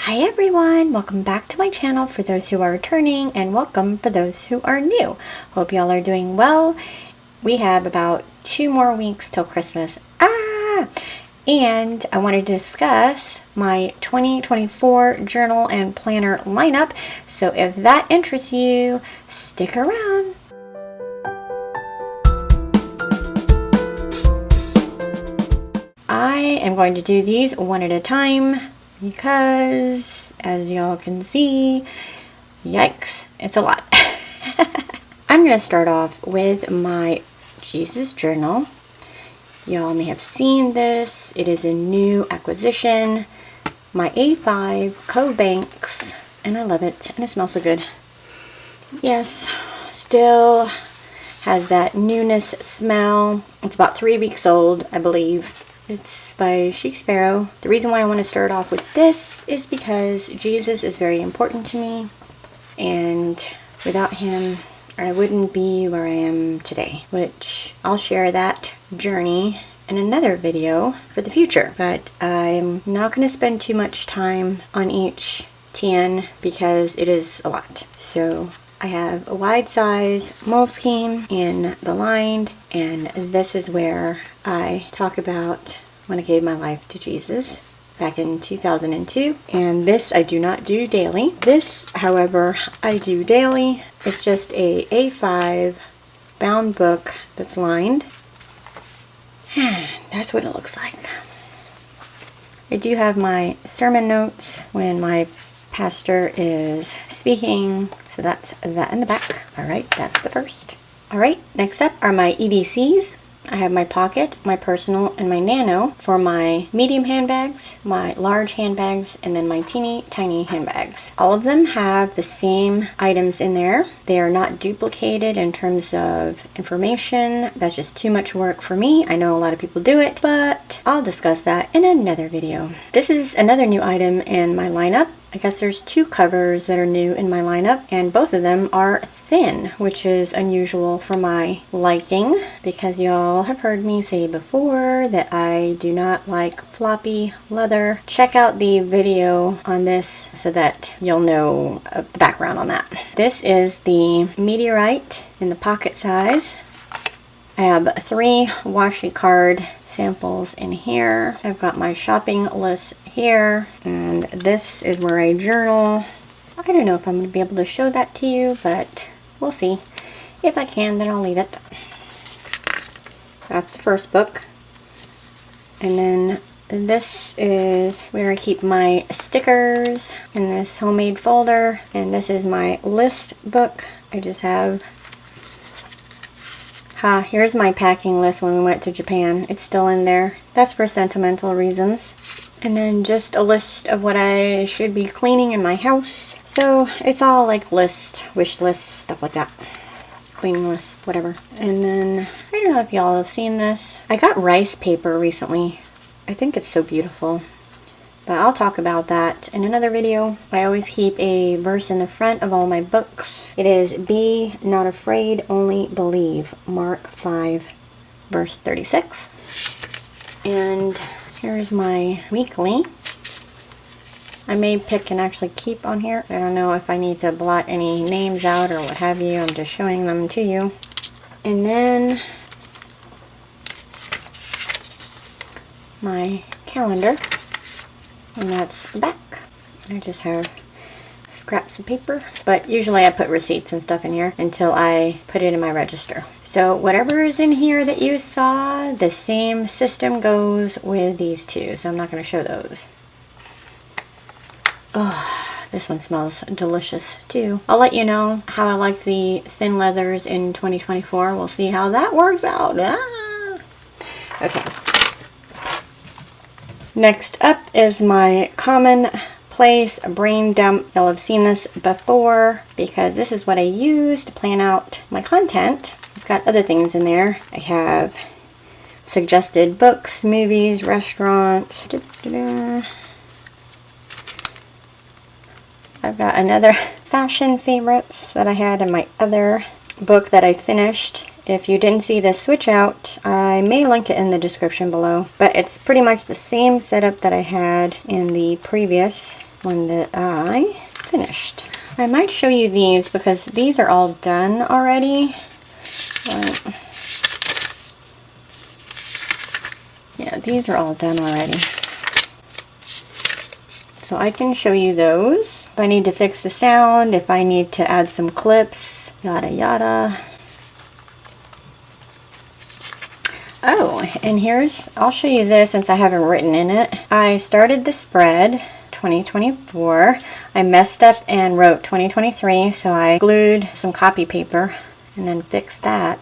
Hi everyone, welcome back to my channel for those who are returning, and welcome for those who are new. Hope y'all are doing well. We have about 2 more weeks till Christmas. And I wanted to discuss my 2024 journal and planner lineup. So if that interests you, stick around. I am going to do these one at a time because, as y'all can see, yikes, it's a lot. I'm going to start off with my Jesus journal. Y'all may have seen this. It is a new acquisition. My A5 Code Banks, and I love it, and it smells so good. Yes, still has that newness smell. It's about 3 weeks old, I believe. It's by Chic Sparrow. The reason why I want to start off with this is because Jesus is very important to me, and without him I wouldn't be where I am today, which I'll share that journey in another video for the future. But I'm not going to spend too much time on each TN because it is a lot. So I have a wide size Moleskine in the lined, and this is where I talk about when I gave my life to Jesus back in 2002. And this I do not do daily. This, however, I do daily. It's just a A5 bound book that's lined. That's what it looks like. I do have my sermon notes when my pastor is speaking, so that's that in the back. Alright, that's the first. Alright, next up are my EDCs. I have my pocket, my personal, and my nano for my medium handbags, my large handbags, and then my teeny tiny handbags. All of them have the same items in there. They are not duplicated in terms of information. That's just too much work for me. I know a lot of people do it, but I'll discuss that in another video. This is another new item in my lineup. I guess there's 2 covers that are new in my lineup, and both of them are thin, which is unusual for my liking, because y'all have heard me say before that I do not like floppy leather. Check out the video on this so that you'll know the background on that. This is the Meteorite in the pocket size. I have 3 washi card samples in here. I've got my shopping list here, and this is where I journal. I don't know if I'm going to be able to show that to you, but we'll see. If I can, then I'll leave it. That's the first book. And then this is where I keep my stickers in this homemade folder, and this is my list book. I just have here's my packing list when we went to Japan. It's still in there. That's for sentimental reasons. And then just a list of what I should be cleaning in my house. So it's all like lists, wish lists, stuff like that. Cleaning lists, whatever. And then, I don't know if y'all have seen this. I got rice paper recently. I think it's so beautiful. But I'll talk about that in another video. I always keep a verse in the front of all my books. It is, "Be not afraid, only believe." Mark 5, verse 36. And here's my weekly. I may pick and actually keep on here. I don't know if I need to blot any names out or what have you. I'm just showing them to you. And then my calendar. And that's the back. I just have scraps of paper, but usually I put receipts and stuff in here until I put it in my register. So whatever is in here that you saw, the same system goes with these 2, so I'm not going to show those. Oh, this one smells delicious too. I'll let you know how I like the thin leathers in 2024. We'll see how that works out. Okay. Next up is my commonplace brain dump. Y'all have seen this before because this is what I use to plan out my content. It's got other things in there. I have suggested books, movies, restaurants. I've got another fashion favorites that I had in my other book that I finished. If you didn't see this switch out, I may link it in the description below. But it's pretty much the same setup that I had in the previous one that I finished. I might show you these because these are all done already. Yeah, these are all done already. So I can show you those. If I need to fix the sound, if I need to add some clips, yada yada. Oh, and I'll show you this since I haven't written in it. I started the spread 2024. I messed up and wrote 2023, so I glued some copy paper and then fixed that.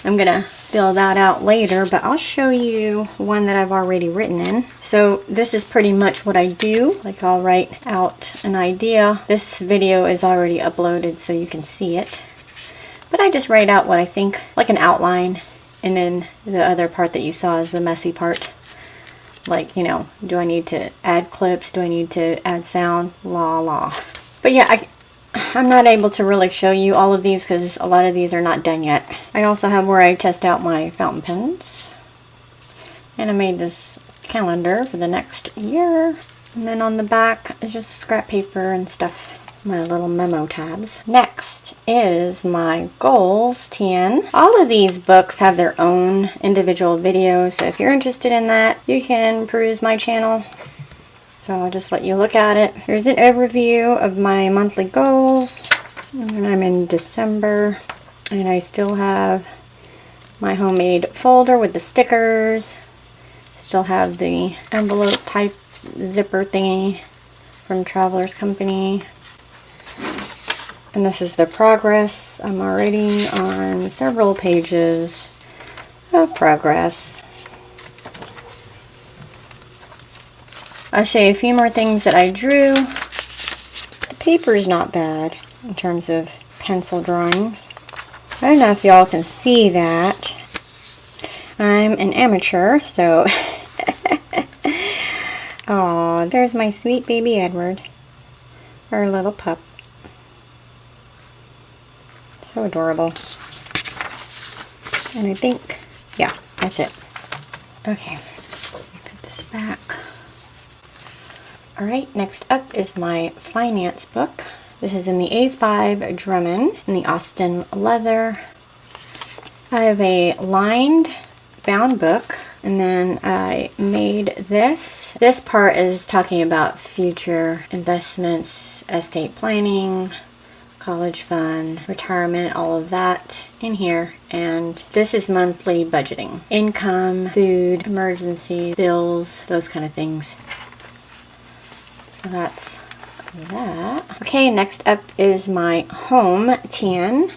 I'm gonna fill that out later, but I'll show you one that I've already written in. So this is pretty much what I do. Like, I'll write out an idea. This video is already uploaded so you can see it. But I just write out what I think, like an outline, and then the other part that you saw is the messy part. Like, you know, do I need to add clips? Do I need to add sound? La la. But yeah, I'm not able to really show you all of these because a lot of these are not done yet. I also have where I test out my fountain pens. And I made this calendar for the next year. And then on the back is just scrap paper and stuff. My little memo tabs. Next is my goals TN. All of these books have their own individual videos, so if you're interested in that, you can peruse my channel. So I'll just let you look at it. Here's an overview of my monthly goals. And I'm in December, and I still have my homemade folder with the stickers. Still have the envelope type zipper thingy from Traveler's Company. And this is the progress. I'm already on several pages of progress. I'll show you a few more things that I drew. The paper is not bad in terms of pencil drawings. I don't know if y'all can see that. I'm an amateur, so... Aw, there's my sweet baby Edward. Our little pup. So adorable. And I think, yeah, that's it. Okay, put this back. Alright, next up is my finance book. This is in the A5 Drummond in the Austin leather. I have a lined bound book, and then I made this. This part is talking about future investments, estate planning, college fund, retirement, all of that in here. And this is monthly budgeting. Income, food, emergency, bills, those kind of things. So that's that. Okay, next up is my home TN.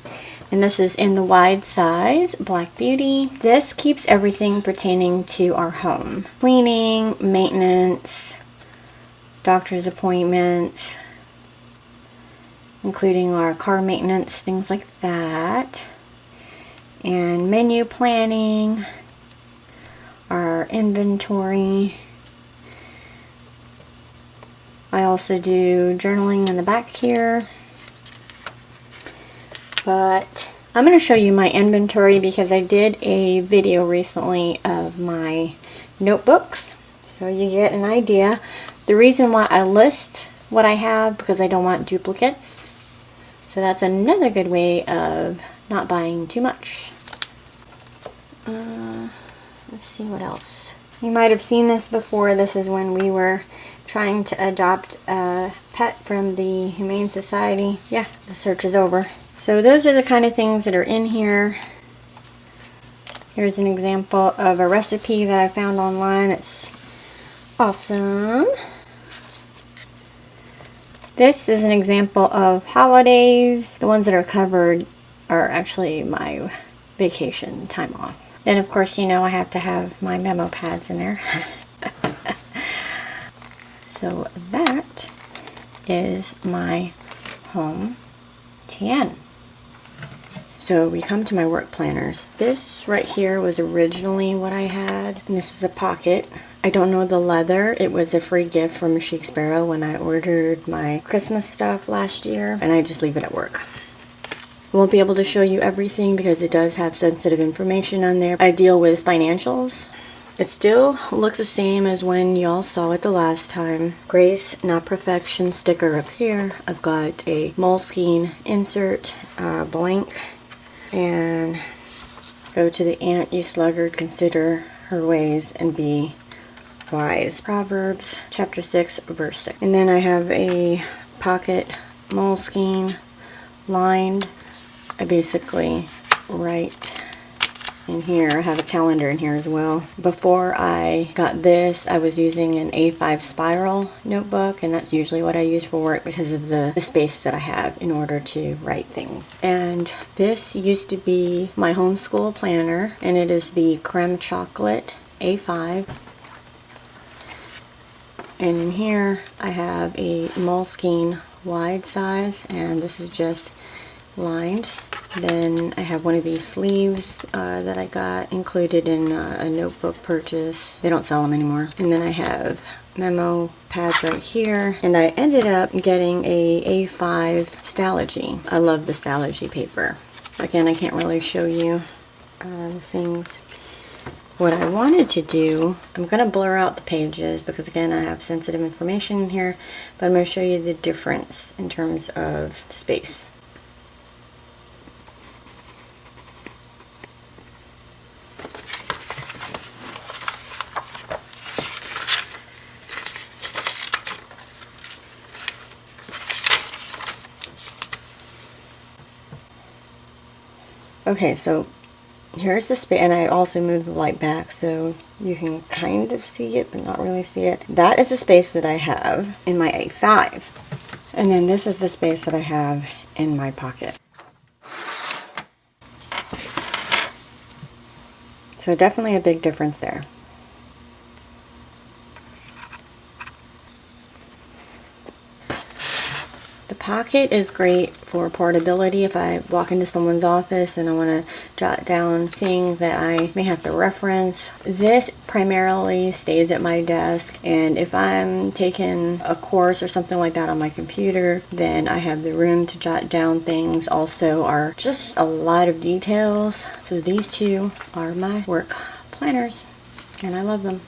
And this is in the wide size, Black Beauty. This keeps everything pertaining to our home. Cleaning, maintenance, doctor's appointments, including our car maintenance, things like that. And menu planning, our inventory. I also do journaling in the back here. But I'm going to show you my inventory because I did a video recently of my notebooks. So you get an idea. The reason why I list what I have because I don't want duplicates. So that's another good way of not buying too much. Let's see what else. You might have seen this before. This is when we were trying to adopt a pet from the Humane Society. Yeah, the search is over. So those are the kind of things that are in here. Here's an example of a recipe that I found online. It's awesome. This is an example of holidays. The ones that are covered are actually my vacation time off. Then of course, you know, I have to have my memo pads in there. So that is my home TN. So we come to my work planners. This right here was originally what I had, and this is a pocket. I don't know the leather. It was a free gift from Chic Sparrow when I ordered my Christmas stuff last year, and I just leave it at work. I won't be able to show you everything because it does have sensitive information on there. I deal with financials It still looks the same as when y'all saw it the last time. Grace Not Perfection sticker up here. I've got a Moleskine insert, blank, and go to the ant, you sluggard, consider her ways and be wise. Proverbs chapter 6 verse 6. And then I have a pocket Moleskine lined. I basically write in here. I have a calendar in here as well. Before I got this, I was using an A5 spiral notebook, and that's usually what I use for work because of the space that I have in order to write things. And this used to be my homeschool planner, and it is the Creme Chocolate A5. And in here I have a Moleskine wide size, and this is just lined. Then I have one of these sleeves that I got included in a notebook purchase. They don't sell them anymore. And then I have memo pads right here. And I ended up getting a A5 Stalogy. I love the Stalogy paper. Again, I can't really show you the things. What I wanted to do, I'm going to blur out the pages because again I have sensitive information in here, but I'm going to show you the difference in terms of space. Okay, so here's the space, and I also moved the light back so you can kind of see it but not really see it. That is the space that I have in my A5. And then this is the space that I have in my pocket. So definitely a big difference there. The pocket is great for portability if I walk into someone's office and I want to jot down things that I may have to reference. This primarily stays at my desk, and if I'm taking a course or something like that on my computer, then I have the room to jot down things. Also are just a lot of details. So these two are my work planners and I love them.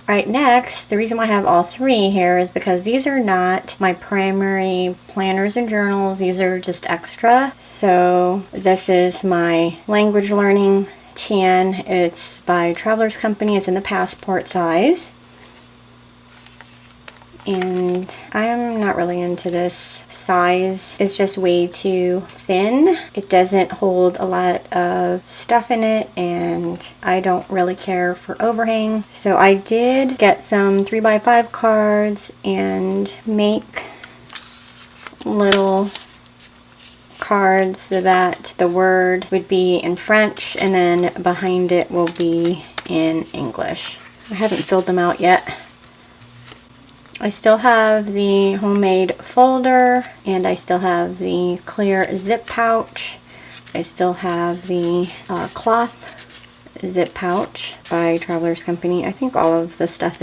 Right, next, the reason why I have all three here is because these are not my primary planners and journals. These are just extra. So this is my language learning tan. It's by Travelers Company. It's in the passport size. And I'm not really into this size. It's just way too thin. It doesn't hold a lot of stuff in it, and I don't really care for overhang. So I did get some 3x5 cards and make little cards so that the word would be in French and then behind it will be in English. I haven't filled them out yet. I still have the homemade folder, and I still have the clear zip pouch. I still have the cloth zip pouch by Travelers Company. I think all of the stuff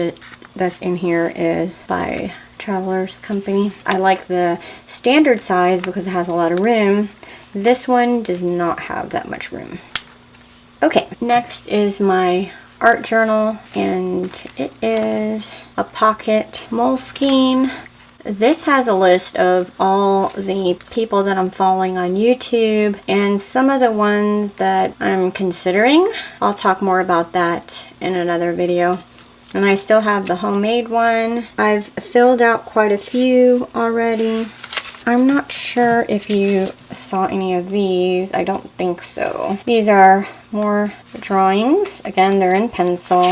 that's in here is by Travelers Company. I like the standard size because it has a lot of room. This one does not have that much room. Okay, next is my art journal, and it is a pocket Moleskine. This has a list of all the people that I'm following on YouTube and some of the ones that I'm considering. I'll talk more about that in another video. And I still have the homemade one. I've filled out quite a few already. I'm not sure if you saw any of these. I don't think so. These are more drawings. Again, they're in pencil.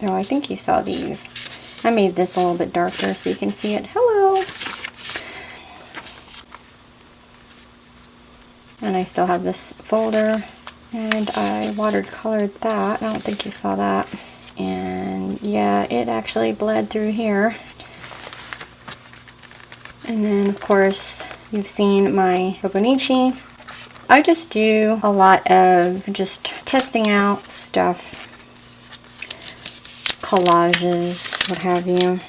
Oh, I think you saw these. I made this a little bit darker so you can see it. Hello! And I still have this folder. And I watercolored that. I don't think you saw that. And yeah, it actually bled through here. And then, of course, you've seen my Hobonichi. I just do a lot of just testing out stuff, collages, what have you.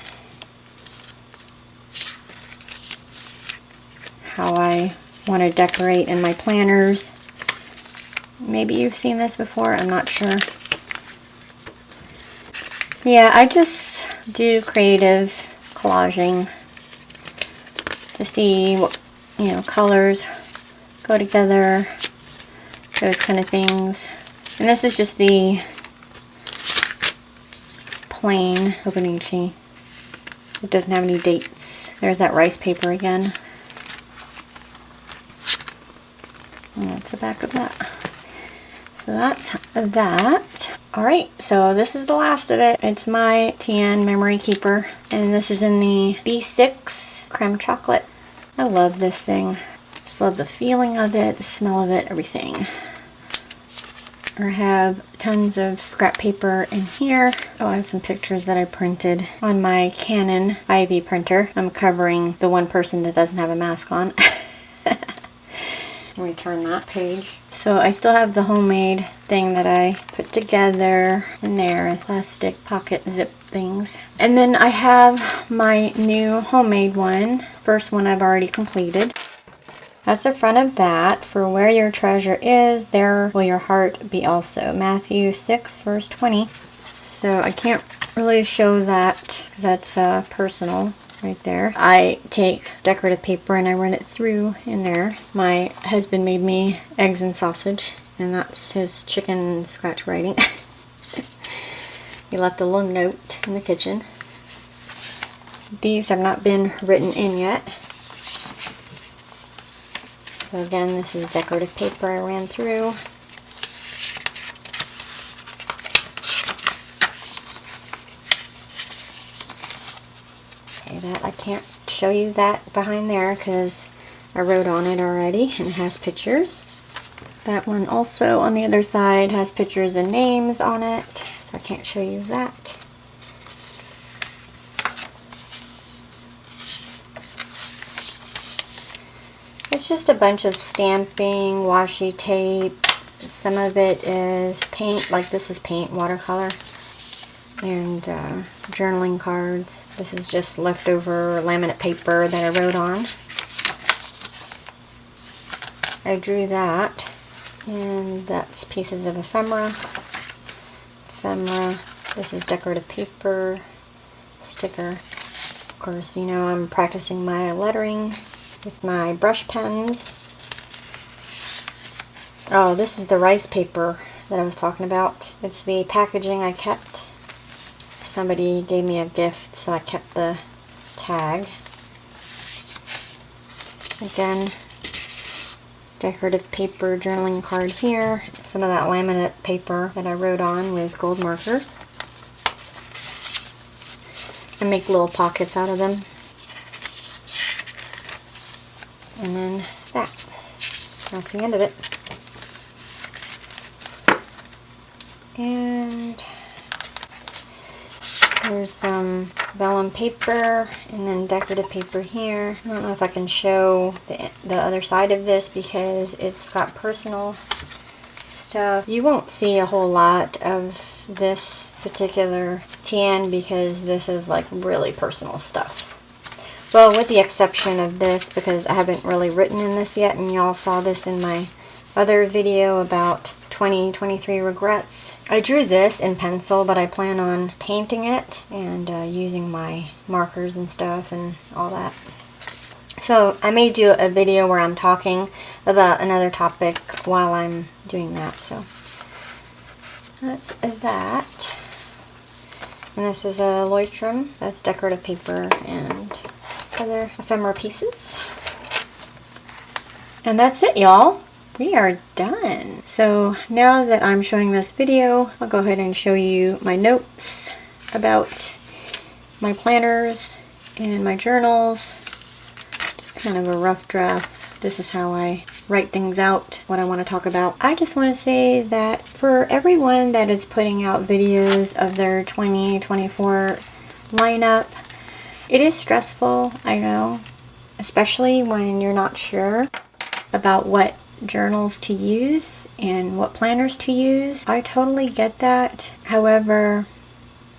How I want to decorate in my planners. Maybe you've seen this before, I'm not sure. Yeah, I just do creative collaging to see what, you know, colors go together, those kind of things. And this is just the plain Hobonichi. It doesn't have any dates. There's that rice paper again. And that's the back of that. So that's that. Alright, so this is the last of it. It's my TN memory keeper. And this is in the B6 creme chocolate. I love this thing. Just love the feeling of it, the smell of it, everything. I have tons of scrap paper in here. Oh, I have some pictures that I printed on my Canon IV printer. I'm covering the one person that doesn't have a mask on. Let me turn that page. So I still have the homemade thing that I put together in there, plastic pocket zip things. And then I have my new homemade one. First one I've already completed. That's the front of that. For where your treasure is, there will your heart be also. Matthew 6, verse 20. So I can't really show that because that's personal right there. I take decorative paper and I run it through in there. My husband made me eggs and sausage, and that's his chicken scratch writing. He left a little note in the kitchen. These have not been written in yet. So again, this is decorative paper I ran through. Okay, that I can't show you that behind there because I wrote on it already and it has pictures. That one also on the other side has pictures and names on it, so I can't show you that. It's just a bunch of stamping, washi tape. Some of it is paint, like this is paint, watercolor, and journaling cards. This is just leftover laminate paper that I wrote on. I drew that, and that's pieces of ephemera. This is decorative paper, sticker. Of course, you know, I'm practicing my lettering with my brush pens. Oh, this is the rice paper that I was talking about. It's the packaging I kept. Somebody gave me a gift, so I kept the tag. Again, decorative paper journaling card here. Some of that laminate paper that I wrote on with gold markers. I make little pockets out of them. And then that's the end of it. And there's some vellum paper and then decorative paper here. I don't know if I can show the other side of this because it's got personal stuff. You won't see a whole lot of this particular TN because this is like really personal stuff. Well, with the exception of this, because I haven't really written in this yet, and y'all saw this in my other video about 2023 regrets. I drew this in pencil, but I plan on painting it and using my markers and stuff and all that. So I may do a video where I'm talking about another topic while I'm doing that. So that's that. And this is a Leuchtturm. That's decorative paper and other ephemera pieces. And that's it, y'all. We are done. So now that I'm showing this video, I'll go ahead and show you my notes about my planners and my journals. Just kind of a rough draft. This is how I write things out, what I want to talk about. I just want to say that for everyone that is putting out videos of their 2024 lineup, it is stressful, I know, especially when you're not sure about what journals to use and what planners to use. I totally get that. However,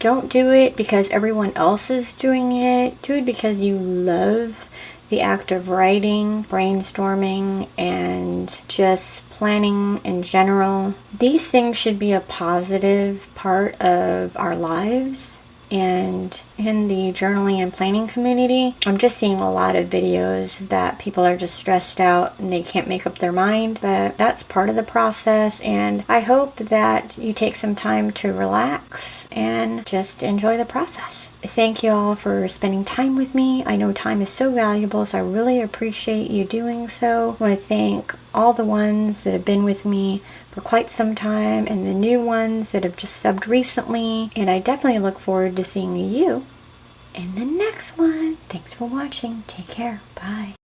don't do it because everyone else is doing it. Do it because you love the act of writing, brainstorming, and just planning in general. These things should be a positive part of our lives. And in the journaling and planning community, I'm just seeing a lot of videos that people are just stressed out and they can't make up their mind, but that's part of the process, and I hope that you take some time to relax and just enjoy the process. Thank you all for spending time with me. I know time is so valuable, so I really appreciate you doing so. I want to thank all the ones that have been with me for quite some time and the new ones that have just subbed recently, and I definitely look forward to seeing you in the next one. Thanks for watching. Take care. Bye.